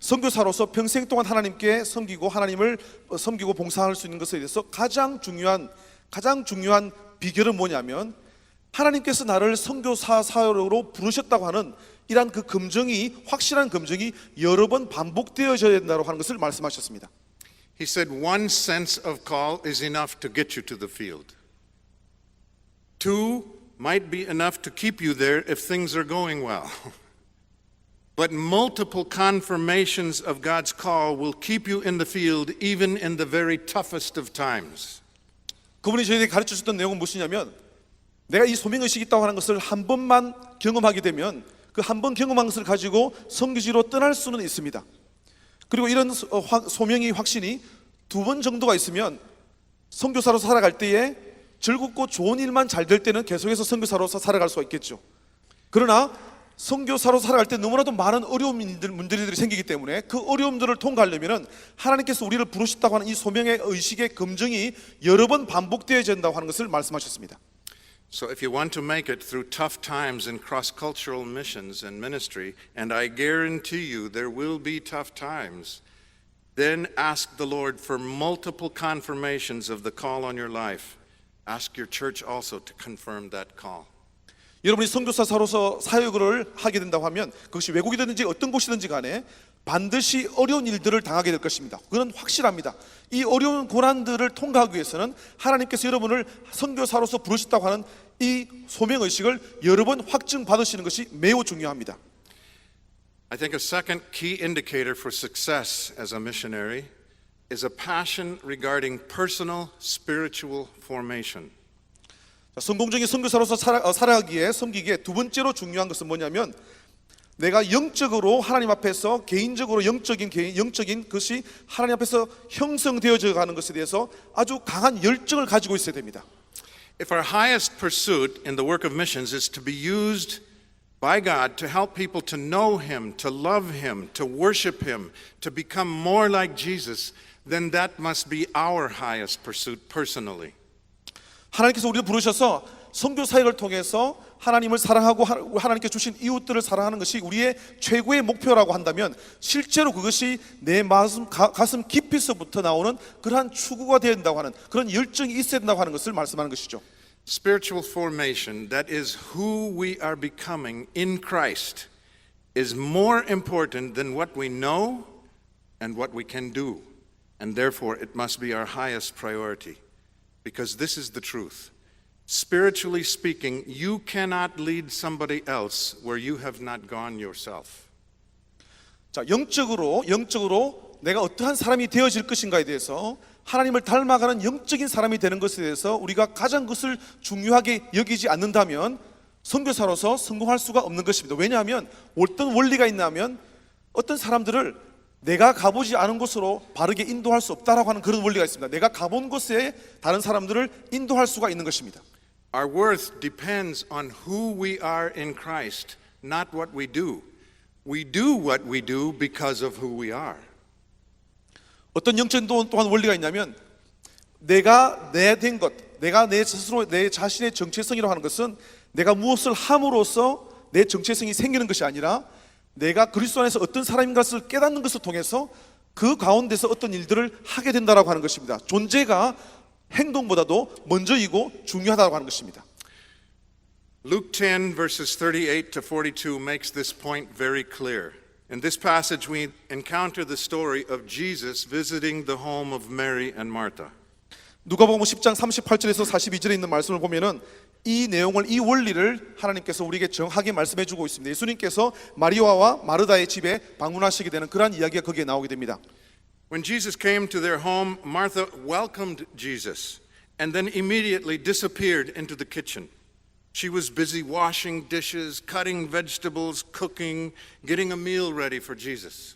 선교사로서 평생 동안 하나님께 섬기고 하나님을 섬기고 봉사할 수 있는 것에 대해서 가장 중요한 비결은 뭐냐면, 하나님께서 나를 선교사 사역으로 부르셨다고 하는 이러한 그 확실한 검증이 여러 번 반복되어져야 된다고 하는 것을 말씀하셨습니다. He said one sense of call is enough to get you to the field. Two might be enough to keep you there if things are going well. But multiple confirmations of God's call will keep you in the field even in the very toughest of times. 그분이 저희에게 가르쳐 주셨던 내용은 무엇이냐면, 내가 이 소명의식이 있다고 하는 것을 한 번만 경험하게 되면 그 한 번 경험한 것을 가지고 선교지로 떠날 수는 있습니다. 그리고 이런 소명의 확신이 두 번 정도가 있으면 선교사로서 살아갈 때에 즐겁고 좋은 일만 잘 될 때는 계속해서 선교사로서 살아갈 수가 있겠죠. 그러나 선교사로 살아갈 때 너무나도 많은 문제들이 생기기 때문에 그 어려움들을 통과하려면 하나님께서 우리를 부르셨다고 하는 이 소명의 의식의 검증이 여러 번 반복되어야 된다고 하는 것을 말씀하셨습니다. So if you want to make it through tough times in cross-cultural missions and ministry, and I guarantee you there will be tough times, then ask the Lord for multiple confirmations of the call on your life. Ask your church also to confirm that call. 여러분이 선교사로서 사역을 하게 된다고 하면 그것이 외국이든지 어떤 곳이든지 간에 반드시 어려운 일들을 당하게 될 것입니다. 그건 확실합니다. 이 어려운 고난들을 통과하기 위해서는 하나님께서 여러분을 선교사로서 부르셨다고 하는 이 소명의식을 여러 번 확증받으시는 것이 매우 중요합니다. I think a second key indicator for success as a missionary is a passion regarding personal spiritual formation. 성공적인 선교사로서 살아가기에 섬기기에 두 번째로 중요한 것은 뭐냐면, 내가 영적으로 하나님 앞에서 개인적으로 영적인 것이 하나님 앞에서 형성되어져 가는 것에 대해서 아주 강한 열정을 가지고 있어야 됩니다. If our highest pursuit in the work of missions is to be used by God to help people to know Him, to love Him, to worship Him, to become more like Jesus, then that must be our highest pursuit personally. 하나님께서 우리를 부르셔서 선교 사역을 통해서 하나님을 사랑하고 하나님께 주신 이웃들을 사랑하는 것이 우리의 최고의 목표라고 한다면, 실제로 그것이 내 가슴 깊이서부터 나오는 그러한 추구가 되어야 된다고 하는 그런 열정이 있어야 된다고 하는 것을 말씀하는 것이죠. Spiritual formation, that is who we are becoming in Christ, is more important than what we know and what we can do. And therefore it must be our highest priority. Because this is the truth. Spiritually speaking, you cannot lead somebody else where you have not gone yourself. 자, 영적으로 내가 어떠한 사람이 되어질 것인가에 대해서, 하나님을 닮아가는 영적인 사람이 되는 것에 대해서 우리가 가장 그것을 중요하게 여기지 않는다면 선교사로서 성공할 수가 없는 것입니다. 왜냐하면 어떤 원리가 있냐면, 어떤 사람들을 내가 가보지 않은 곳으로 바르게 인도할 수 없다라고 하는 그런 원리가 있습니다. 내가 가본 곳에 다른 사람들을 인도할 수가 있는 것입니다. Our worth depends on who we are in Christ, not what we do. We do what we do because of who we are. 어떤 영적인 또한 원리가 있냐면, 내가 된 것, 내가 내 스스로 내 자신의 정체성이라고 하는 것은 내가 무엇을 함으로써 내 정체성이 생기는 것이 아니라, 내가 그리스도 안에서 어떤 사람인 것을 깨닫는 것을 통해서 그 가운데서 어떤 일들을 하게 된다라고 하는 것입니다. 존재가 행동보다도 먼저이고 중요하다고 하는 것입니다. Luke 10 verses 38 to 42 makes this point very clear. In this passage we encounter the story of Jesus visiting the home of Mary and Martha. 누가복음 10장 38절에서 42절에 있는 말씀을 보면은 이 내용을, 이 원리를 하나님께서 우리에게 정확하게 말씀해 주고 있습니다. 예수님께서 마리아와 마르다의 집에 방문하시게 되는 그러한 이야기가 거기에 나오게 됩니다. When Jesus came to their home, Martha welcomed Jesus and then immediately disappeared into the kitchen. She was busy washing dishes, cutting vegetables, cooking, getting a meal ready for Jesus.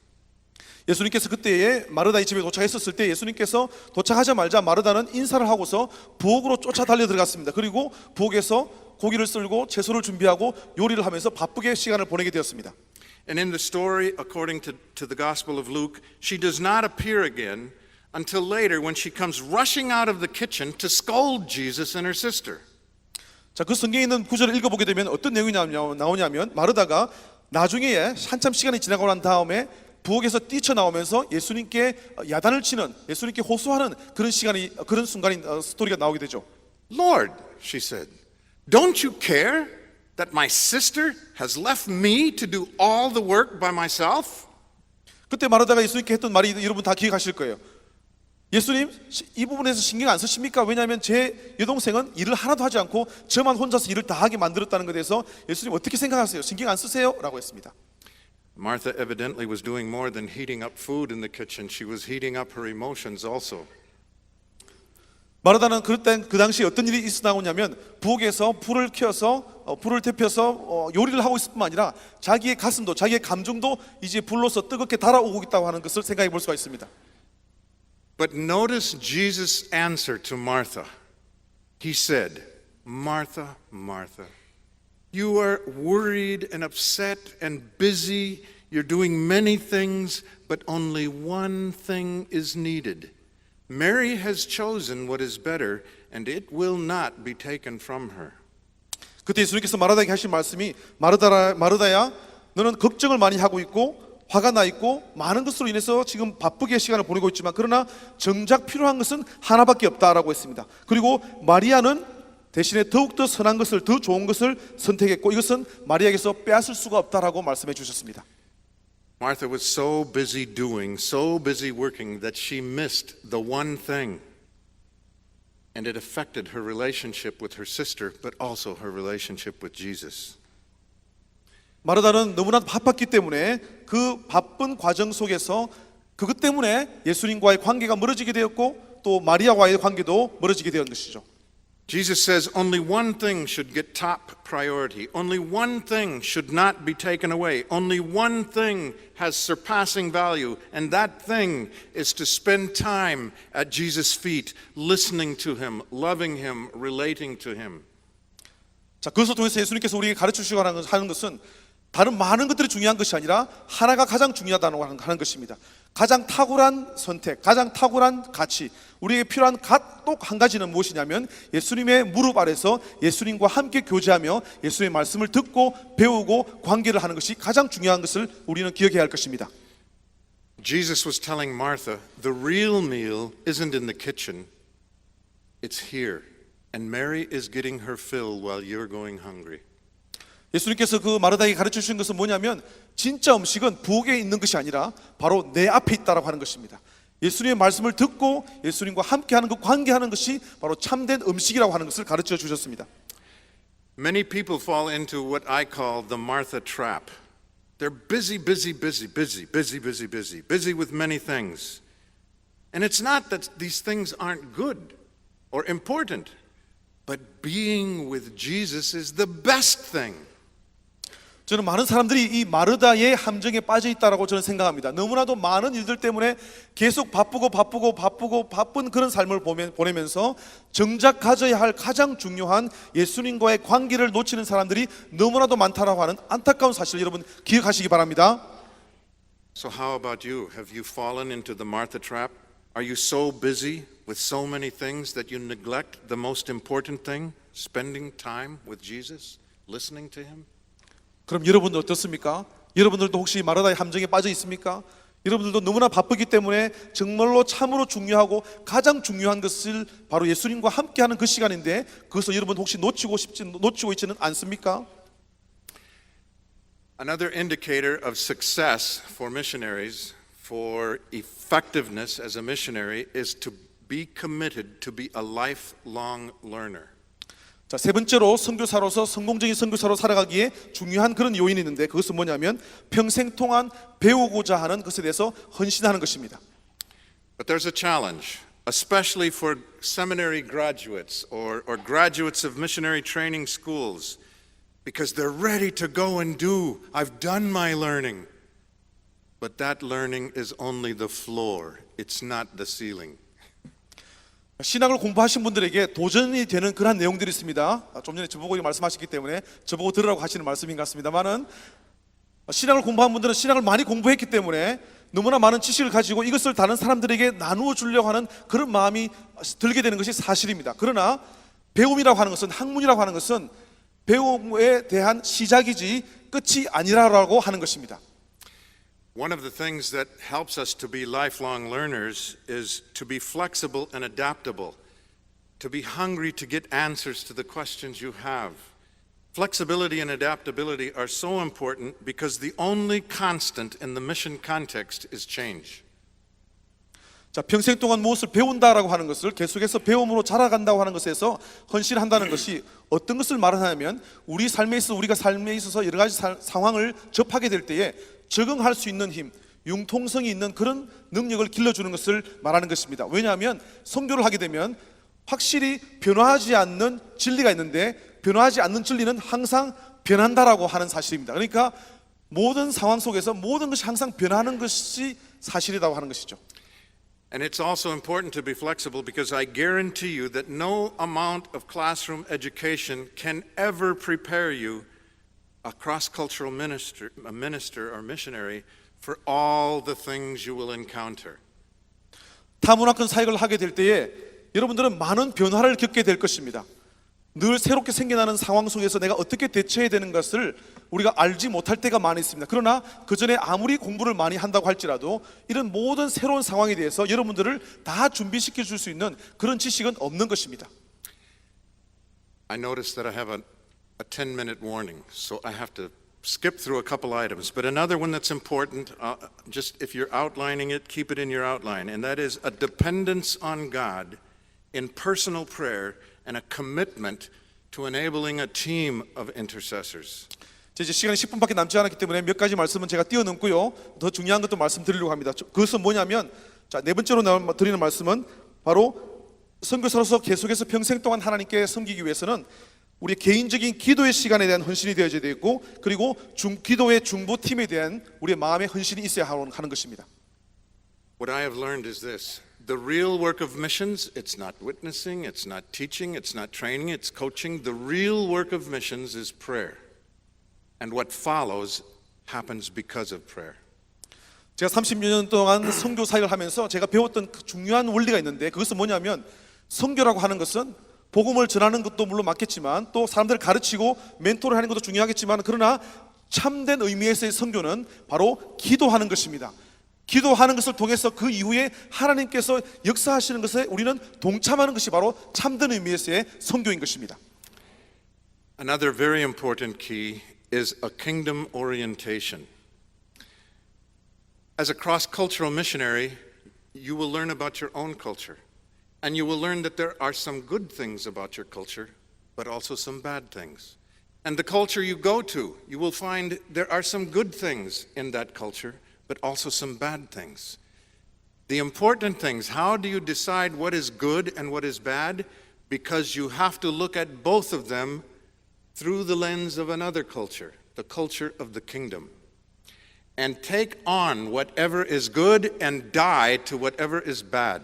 예수님께서 그때에 마르다의 집에 도착했었을 때 예수님께서 도착하자마자 마르다는 인사를 하고서 부엌으로 쫓아 달려 들어갔습니다. 그리고 부엌에서 고기를 썰고 채소를 준비하고 요리를 하면서 바쁘게 시간을 보내게 되었습니다. And in the story, according to the Gospel of Luke, she does not appear again until later when she comes rushing out of the kitchen to scold Jesus and her sister. 자, 그 성경에 있는 구절을 읽어보게 되면 어떤 내용이 나오냐면 마르다가 나중에 한참 시간이 지나고 난 다음에 부엌에서 뛰쳐나오면서 예수님께 야단을 치는, 예수님께 호소하는 그런 순간인 스토리가 나오게 되죠. Lord, she said, don't you care that my sister has left me to do all the work by myself? 그때 마르다가 예수님께 했던 말이 여러분 다 기억하실 거예요. 예수님, 이 부분에서 신경 안 쓰십니까? 왜냐하면 제 여동생은 일을 하나도 하지 않고 저만 혼자서 일을 다 하게 만들었다는 것에 대해서 예수님 어떻게 생각하세요? 신경 안 쓰세요? 라고 했습니다. Martha evidently was doing more than heating up food in the kitchen. She was heating up her emotions also. 마르다는 그 당시 어떤 일이 있었냐면 부엌에서 불을 태펴서 요리를 하고 있을 뿐만 아니라 자기의 가슴도, 자기의 감정도 이제 불로서 뜨겁게 달아오고 있다고 하는 것을 생각해 볼 수가 있습니다. But notice Jesus' answer to Martha. He said, Martha, Martha, you are worried and upset and busy. You're doing many things, but only one thing is needed. Mary has chosen what is better, and it will not be taken from her. 그때 예수님께서 마르다에게 하신 말씀이 마르다야, 너는 걱정을 많이 하고 있고 화가 나 있고 많은 것으로 인해서 지금 바쁘게 시간을 보내고 있지만 그러나 정작 필요한 것은 하나밖에 없다라고 했습니다. 그리고 마리아는 대신에 더욱더 선한 것을, 더 좋은 것을 선택했고 이것은 마리아에게서 빼앗을 수가 없다라고 말씀해 주셨습니다. Martha was so busy doing, so busy working that she missed the one thing. And it affected her relationship with her sister, but also her relationship with Jesus. 마르다는 너무나 바빴기 때문에 그 바쁜 과정 속에서 그것 때문에 예수님과의 관계가 멀어지게 되었고 또 마리아와의 관계도 멀어지게 된 것이죠. Jesus says only one thing should get top priority. Only one thing should not be taken away. Only one thing has surpassing value, and that thing is to spend time at Jesus' feet, listening to him, loving him, relating to him. 자, 그것을 통해서 예수님께서 우리에게 가르쳐 주시고 하는 것은 다른 많은 것들이 중요한 것이 아니라 하나가 가장 중요하다고 하는 것입니다. 가장 탁월한 선택, 가장 탁월한 가치, 우리에게 필요한 또 한 가지는 무엇이냐면 예수님의 무릎 아래서 예수님과 함께 교제하며 예수님의 말씀을 듣고 배우고 관계를 하는 것이 가장 중요한 것을 우리는 기억해야 할 것입니다. Jesus was telling Martha, the real meal isn't in the kitchen, it's here. And Mary is getting her fill while you're going hungry. 예수님께서 그 마르다에게 가르쳐 주신 것은 뭐냐면 진짜 음식은 부엌에 있는 것이 아니라 바로 내 앞에 있다라고 하는 것입니다. 예수님의 말씀을 듣고 예수님과 함께하는 그 관계하는 것이 바로 참된 음식이라고 하는 것을 가르쳐 주셨습니다. Many people fall into what I call the Martha trap. They're busy with many things. And it's not that these things aren't good or important, but being with Jesus is the best thing. 저는 많은 사람들이 이 마르다의 함정에 빠져 있다라고 저는 생각합니다. 너무나도 많은 일들 때문에 계속 바쁜 그런 삶을 보내면서 정작 가져야 할 가장 중요한 예수님과의 관계를 놓치는 사람들이 너무나도 많다라고 하는 안타까운 사실을 여러분 기억하시기 바랍니다. So how about you? Have you fallen into the Martha trap? Are you so busy with so many things that you neglect the most important thing, spending time with Jesus, listening to him? 그럼 여러분들 어떻습니까? 여러분들도 혹시 마르다의 함정에 빠져 있습니까? 여러분들도 너무나 바쁘기 때문에 정말로 참으로 중요하고 가장 중요한 것을 바로 예수님과 함께하는 그 시간인데 그것을 여러분 혹시 놓치고 있지는 않습니까? Another indicator of success for missionaries, for effectiveness as a missionary, is to be committed to be a lifelong learner. 자, 세 번째로 선교사로서 성공적인 선교사로 살아가기에 중요한 그런 요인이 있는데 그것은 뭐냐면 평생 동안 배우고자 하는 것에 대해서 헌신하는 것입니다. But there's a challenge, especially for seminary graduates or graduates of missionary training schools, because they're ready to go and do. I've done my learning. But that learning is only the floor. It's not the ceiling. 신학을 공부하신 분들에게 도전이 되는 그러한 내용들이 있습니다. 좀 전에 저보고 말씀하셨기 때문에 저보고 들으라고 하시는 말씀인 것 같습니다만은 신학을 공부한 분들은 신학을 많이 공부했기 때문에 너무나 많은 지식을 가지고 이것을 다른 사람들에게 나누어 주려고 하는 그런 마음이 들게 되는 것이 사실입니다. 그러나 배움이라고 하는 것은 학문이라고 하는 것은 배움에 대한 시작이지 끝이 아니라고 하는 것입니다. One of the things that helps us to be lifelong learners is to be flexible and adaptable, to be hungry to get answers to the questions you have. Flexibility and adaptability are so important because the only constant in the mission context is change. 자, 평생 동안 무엇을 배운다라고 하는 것을 계속해서 배움으로 자라간다고 하는 것에서 헌신한다는 것이 어떤 것을 말하냐면 우리 삶에 있어서 우리가 삶에 있어서 여러 가지 상황을 접하게 될 때에 적응할 수 있는 힘, 융통성이 있는 그런 능력을 길러주는 것을 말하는 것입니다. 왜냐하면 선교를 하게 되면 확실히 변화하지 않는 진리가 있는데 변화하지 않는 진리는 항상 변한다라고 하는 사실입니다. 그러니까 모든 상황 속에서 모든 것이 항상 변하는 것이 사실이라고 하는 것이죠. And it's also important to be flexible because I guarantee you that no amount of classroom education can ever prepare you, a cross-cultural minister or missionary, for all the things you will encounter. 타문화권 사역을 하게 될 때에 여러분들은 많은 변화를 겪게 될 것입니다. 늘 새롭게 생겨나는 상황 속에서 내가 어떻게 대처해야 되는 것을 우리가 알지 못할 때가 많이 있습니다. 그러나 그 전에 아무리 공부를 많이 한다고 할지라도 이런 모든 새로운 상황에 대해서 여러분들을 다 준비시켜 줄 수 있는 그런 지식은 없는 것입니다. I noticed that I have a 10-minute warning, so I have to skip through a couple items. But another one that's important, just if you're outlining it, keep it in your outline, and that is a dependence on God in personal prayer and a commitment to enabling a team of intercessors. 이제 시간이 10분밖에 남지 않았기 때문에 몇 가지 말씀은 제가 뛰어넘고요. 더 중요한 것도 말씀드리려고 합니다. 그것은 뭐냐면 자, 네 번째로 드리는 말씀은 바로 선교사로서 계속해서 평생 동안 하나님께 섬기기 위해서는 우리 개인적인 기도의 시간에 대한 헌신이 되어져야 되고 그리고 기도의 중보팀에 대한 우리의 마음의 헌신이 있어야 하는 것입니다. What I have learned is this. The real work of missions, it's not witnessing, it's not teaching, it's not training, it's coaching. The real work of missions is prayer. And what follows happens because of prayer. 제가 30년 동안 선교 사역을 하면서 제가 배웠던 그 중요한 원리가 있는데 그것은 뭐냐면 선교라고 하는 것은 복음을 전하는 것도 물론 맞겠지만 또 사람들을 가르치고 멘토를 하는 것도 중요하겠지만 그러나 참된 의미에서의 선교는 바로 기도하는 것입니다. 기도하는 것을 통해서 그 이후에 하나님께서 역사하시는 것에 우리는 동참하는 것이 바로 참된 의미에서의 선교인 것입니다. Another very important key is a kingdom orientation. As a cross-cultural missionary, you will learn about your own culture. And you will learn that there are some good things about your culture, but also some bad things. And the culture you go to, you will find there are some good things in that culture, but also some bad things. The important things, how do you decide what is good and what is bad? Because you have to look at both of them through the lens of another culture, the culture of the kingdom, and take on whatever is good and die to whatever is bad.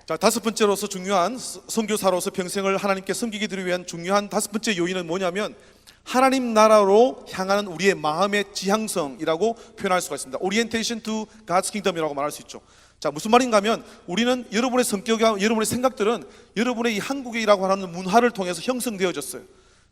자, 다섯 번째로서 중요한 선교사로서 평생을 하나님께 섬기게 되기 위한 중요한 다섯 번째 요인은 뭐냐면 하나님 나라로 향하는 우리의 마음의 지향성이라고 표현할 수가 있습니다. Orientation to God's Kingdom이라고 말할 수 있죠. 자, 무슨 말인가 하면 우리는 여러분의 성격과 여러분의 생각들은 여러분의 이 한국이라고 하는 문화를 통해서 형성되어졌어요.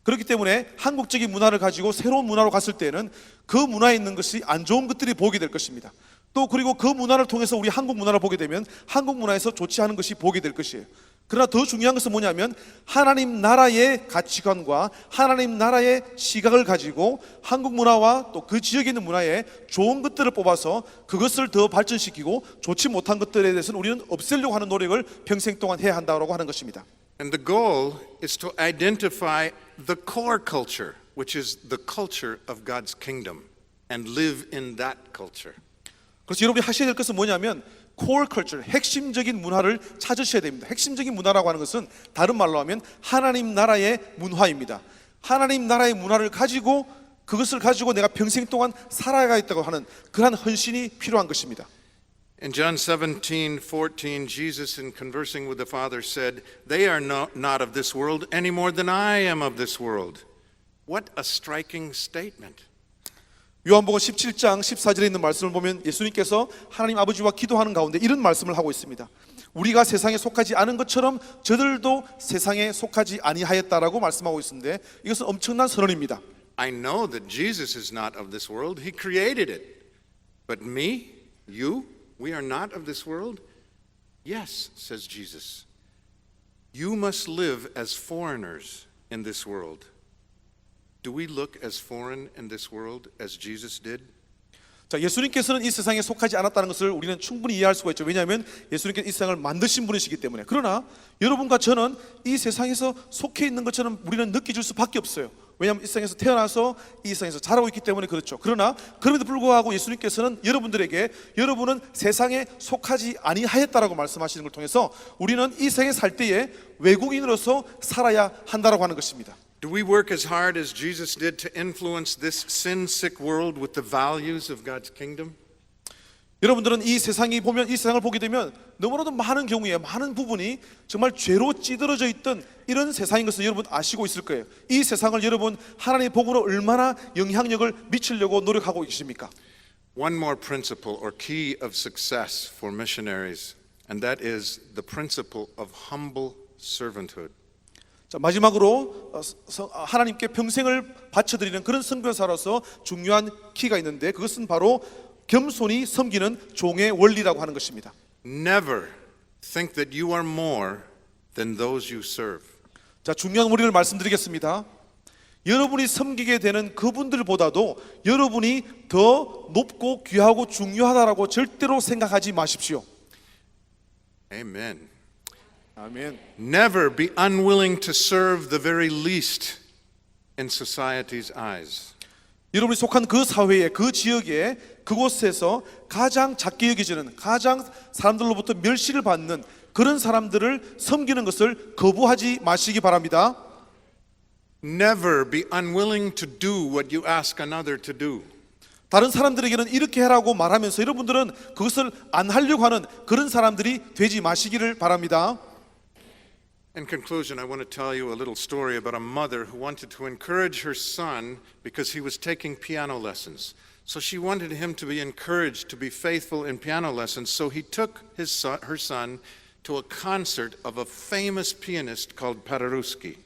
그렇기 때문에 한국적인 문화를 가지고 새로운 문화로 갔을 때는 그 문화에 있는 것이 안 좋은 것들이 보게 될 것입니다. 또 그리고 그 문화를 통해서 우리 한국 문화를 보게 되면 한국 문화에서 좋지 않은 것이 보게 될 것이에요. 그러나 더 중요한 것은 뭐냐면 하나님 나라의 가치관과 하나님 나라의 시각을 가지고 한국 문화와 또 그 지역에 있는 문화에 좋은 것들을 뽑아서 그것을 더 발전시키고 좋지 못한 것들에 대해서는 우리는 없애려고 하는 노력을 평생 동안 해야 한다고 하는 것입니다. And the goal is to identify the core culture, which is the culture of God's kingdom, and live in that culture. 그래서 여러분이 하셔야 될 것은 뭐냐면 core culture, 핵심적인 문화를 찾으셔야 됩니다. 핵심적인 문화라고 하는 것은 다른 말로 하면 하나님 나라의 문화입니다. 하나님 나라의 문화를 가지고 그것을 가지고 내가 평생 동안 살아가겠다고 하는 그러한 헌신이 필요한 것입니다. In John 17:14, Jesus, in conversing with the Father, said, "They are not of this world any more than I am of this world." What a striking statement. 요한복음 17장 14절에 있는 말씀을 보면 예수님께서 하나님 아버지와 기도하는 가운데 이런 말씀을 하고 있습니다. 우리가 세상에 속하지 않은 것처럼 저들도 세상에 속하지 아니하였다라고 말씀하고 있는데 이것은 엄청난 선언입니다. I know that Jesus is not of this world. He created it. But me, you, we are not of this world? Yes, says Jesus. You must live as foreigners in this world. Do we look as foreign in this world as Jesus did? 자, 예수님께서는 이 세상에 속하지 않았다는 것을 우리는 충분히 이해할 수가 있죠. 왜냐하면 예수님께서 이 세상을 만드신 분이시기 때문에. 그러나 여러분과 저는 이 세상에서 속해 있는 것처럼 우리는 느껴질 수밖에 없어요. 왜냐하면 이 세상에서 태어나서 이 세상에서 자라고 있기 때문에 그렇죠. 그러나 그럼에도 불구하고 예수님께서는 여러분들에게 여러분은 세상에 속하지 아니하였다라고 말씀하시는 걸 통해서 우리는 이 세상에 살 때에 외국인으로서 살아야 한다라고 하는 것입니다. Do we work as hard as Jesus did to influence this sin-sick world with the values of God's kingdom? 여러분들은 이 세상이 보면 이 세상을 보게 되면 너무나도 많은 경우에 많은 부분이 정말 죄로 찌들어져 있던 이런 세상인 것을 여러분 아시고 있을 거예요. 이 세상을 여러분 하나님의 복으로 얼마나 영향력을 미치려고 노력하고 계십니까? One more principle or key of success for missionaries, and that is the principle of humble servanthood. 자, 마지막으로 하나님께 평생을 바쳐드리는 그런 선교사로서 중요한 키가 있는데 그것은 바로 겸손히 섬기는 종의 원리라고 하는 것입니다. Never think that you are more than those you serve. 자, 중요한 원리를 말씀드리겠습니다. 여러분이 섬기게 되는 그분들보다도 여러분이 더 높고 귀하고 중요하다라고 절대로 생각하지 마십시오. Amen. 아멘. Never be unwilling to serve the very least in society's eyes. 여러분이 속한 그 사회에 그 지역에 그곳에서 가장 작게 여겨지는 가장 사람들로부터 멸시를 받는 그런 사람들을 섬기는 것을 거부하지 마시기 바랍니다. Never be unwilling to do what you ask another to do. 다른 사람들에게는 이렇게 해라고 말하면서 여러분들은 그것을 안 하려고 하는 그런 사람들이 되지 마시기를 바랍니다. In conclusion, I want to tell you a little story about a mother who wanted to encourage her son because he was taking piano lessons. So she wanted him to be encouraged to be faithful in piano lessons. So he took her son to a concert of a famous pianist called Paderewski.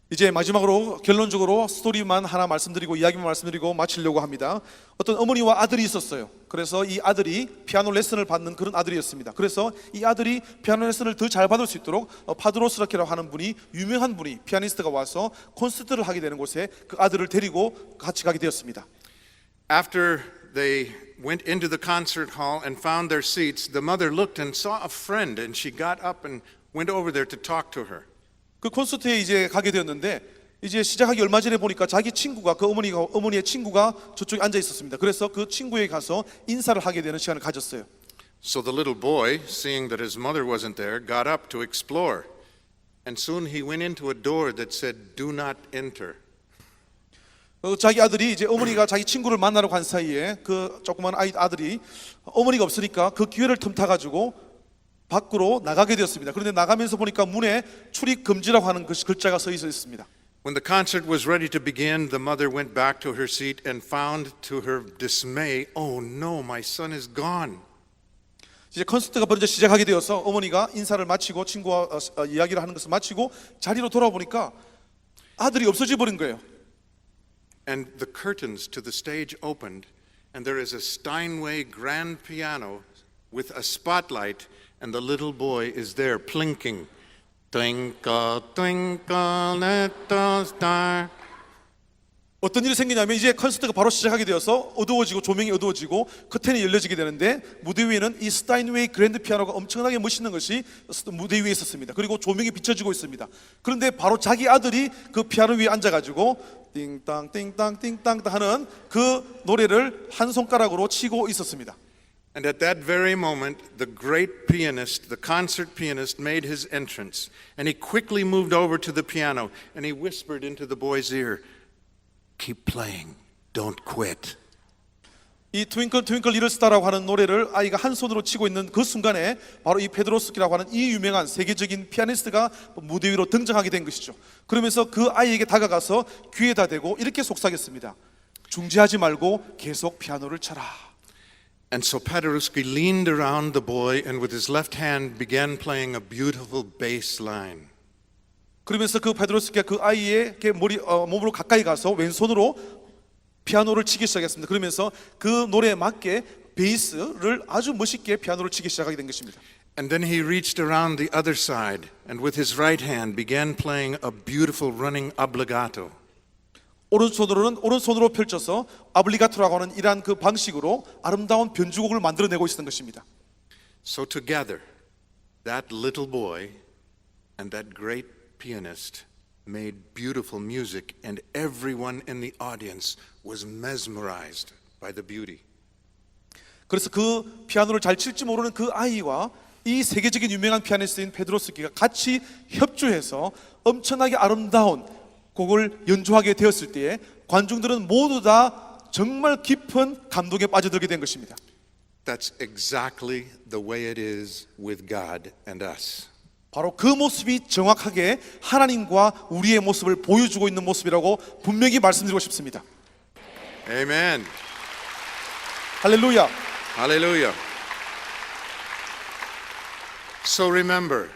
이제 마지막으로 결론적으로 스토리만 하나 말씀드리고 이야기만 말씀드리고 마치려고 합니다. 어떤 어머니와 아들이 있었어요. 그래서 이 아들이 피아노 레슨을 받는 그런 아들이었습니다. 그래서 이 아들이 피아노 레슨을 더 잘 받을 수 있도록 파드로스라키라고 하는 분이 유명한 분이 피아니스트가 와서 콘서트를 하게 되는 곳에 그 아들을 데리고 같이 가게 되었습니다. After they went into the concert hall and found their seats, the mother looked and saw a friend and she got up and went over there to talk to her. 그 콘서트에 이제 가게 되었는데 이제 시작하기 얼마 전에 보니까 자기 친구가 그 어머니의 친구가 저쪽에 앉아 있었습니다. 그래서 그 친구에게 가서 인사를 하게 되는 시간을 가졌어요. So the little boy, seeing that his mother wasn't there, got up to explore. And soon he went into a door that said, "Do not enter." 자기 아들이 이제 어머니가 자기 친구를 만나러 간 사이에 그 조그만 아들이 어머니가 없으니까 그 기회를 틈타 가지고 밖으로 나가게 되었습니다. 그런데 나가면서 보니까 문에 출입 금지라고 하는 글자가 써 있었습니다. When the concert was ready to begin, the mother went back to her seat and found to her dismay, "Oh no, my son is gone." 이제 콘서트가 먼저 시작하게 되어서 어머니가 인사를 마치고 친구와 이야기를 하는 것을 마치고 자리로 돌아보니까 아들이 없어져 버린 거예요. And the curtains to the stage opened, and there is a Steinway grand piano with a spotlight, and the little boy is there plinking. Twinkle, twinkle, little star. 어떤 일이 생기냐면 이제 콘서트가 바로 시작하게 되어서 어두워지고 조명이 어두워지고 커튼이 열려지게 되는데 무대 위에는 이 스타인웨이 그랜드 피아노가 엄청나게 멋있는 것이 무대 위에 있었습니다. 그리고 조명이 비춰지고 있습니다. 그런데 바로 자기 아들이 그 피아노 위에 앉아가지고 띵땅 띵땅 띵땅 하는 그 노래를 한 손가락으로 치고 있었습니다. And at that very moment, the great pianist, the concert pianist, made his entrance. And he quickly moved over to the piano and he whispered into the boy's ear, "Keep playing, don't quit." 이 트윙클 트윙클 리틀 스타라고 하는 노래를 아이가 한 손으로 치고 있는 그 순간에 바로 이 페드로스키라고 하는 이 유명한 세계적인 피아니스트가 무대 위로 등장하게 된 것이죠. 그러면서 그 아이에게 다가가서 귀에다 대고 이렇게 속삭였습니다. 중지하지 말고 계속 피아노를 쳐라. And so Paderewski leaned around the boy and with his left hand began playing a beautiful bass line. 그러면서 그 페드로스키가 그 아이에게 몸으로 가까이 가서 왼손으로 피아노를 치기 시작했습니다. 그러면서 그 노래에 맞게 베이스를 아주 멋있게 피아노를 치기 시작하게 된 것입니다. And then he reached around the other side and with his right hand began playing a beautiful running obbligato. 오른손으로 펼쳐서 아블리가토라고 하는 이러한 그 방식으로 아름다운 변주곡을 만들어내고 있었던 것입니다. So together, that little boy and that great pianist made beautiful music and everyone in the audience was mesmerized by the beauty. 그래서 그 피아노를 잘 칠지 모르는 그 아이와 이 세계적인 유명한 피아니스트인 페드로스키가 같이 협조해서 엄청나게 아름다운 곡을 연주하게 되었을 때에 관중들은 모두 다 정말 깊은 감동에 빠져들게 된 것입니다. That's exactly the way it is with God and us. 바로 그 모습이 정확하게 하나님과 우리의 모습을 보여주고 있는 모습이라고 분명히 말씀드리고 싶습니다. Amen. 할렐루야. Hallelujah. So remember,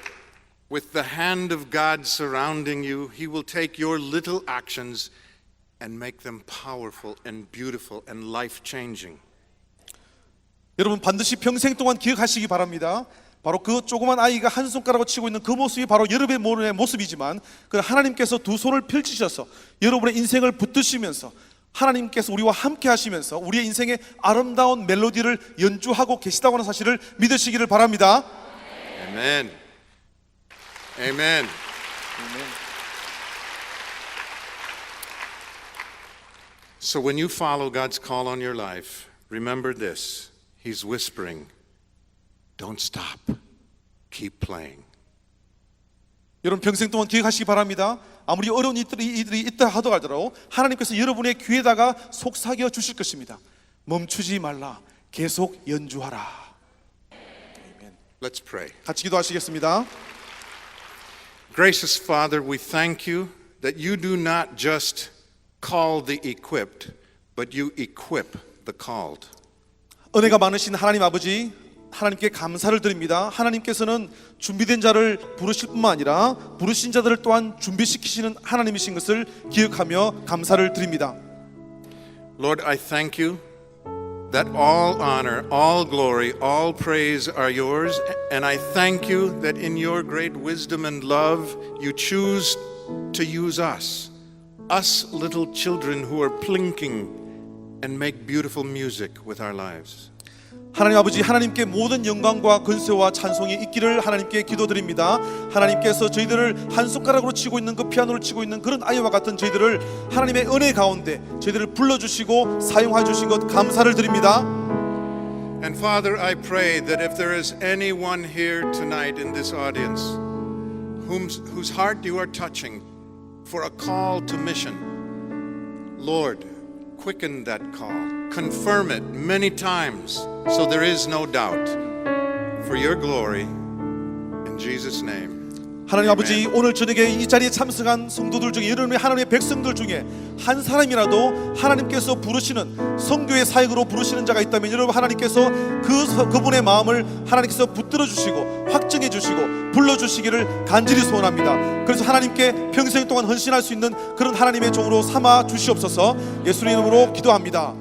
with the hand of God surrounding you, He will take your little actions and make them powerful and beautiful and life-changing. 여러분 반드시 평생 동안 기억하시기 바랍니다. 바로 그 조그만 아이가 한 손가락으로 치고 있는 그 모습이 바로 여러분의 모습이지만 그 하나님께서 두 손을 펼치셔서 여러분의 인생을 붙드시면서 하나님께서 우리와 함께 하시면서 우리의 인생의 아름다운 멜로디를 연주하고 계시다고 하는 사실을 믿으시기를 바랍니다. Amen. Amen. So when you follow God's call on your life, remember this. He's whispering, don't stop. Keep playing. 여러분 평생 동안 기억하시기 바랍니다. 아무리 어려운 일들이 있다 하더라도 하나님께서 여러분의 귀에다가 속삭여 주실 것입니다. 멈추지 말라. 계속 연주하라. Let's pray. 같이 기도하시겠습니다. Gracious Father, we thank you that you do not just call the equipped, but you equip the called. 은혜가 많으신 하나님 아버지, 하나님께 감사를 드립니다. 하나님께서는 준비된 자를 부르실 뿐만 아니라 부르신 자들을 또한 준비시키시는 하나님이신 것을 기억하며 감사를 드립니다. Lord, I thank you that all honor, all glory, all praise are yours, and I thank you that in your great wisdom and love you choose to use us little children who are plinking and make beautiful music with our lives. 하나님 아버지, 하나님께 모든 영광과 근세와 찬송이 있기를 하나님께 기도드립니다. 하나님께서 저희들을 한 손가락으로 치고 있는 그 피아노를 치고 있는 그런 아이와 같은 저희들을 하나님의 은혜 가운데 저희들을 불러주시고 사용해 주신 것 감사를 드립니다. And Father, I pray that if there is anyone here tonight in this audience whose heart you are touching for a call to mission, Lord, quicken that call. Confirm it many times so there is no doubt. For your glory, in Jesus' name. 하나님 아버지, 오늘 저녁에 이 자리에 참석한 성도들 중에 여러분의 하나님의 백성들 중에 한 사람이라도 하나님께서 부르시는 성교의 사역으로 부르시는 자가 있다면 여러분 하나님께서 그분의 마음을 하나님께서 붙들어 주시고 확증해 주시고 불러 주시기를 간절히 소원합니다. 그래서 하나님께 평생 동안 헌신할 수 있는 그런 하나님의 종으로 삼아 주시옵소서. 예수님 이름으로 기도합니다.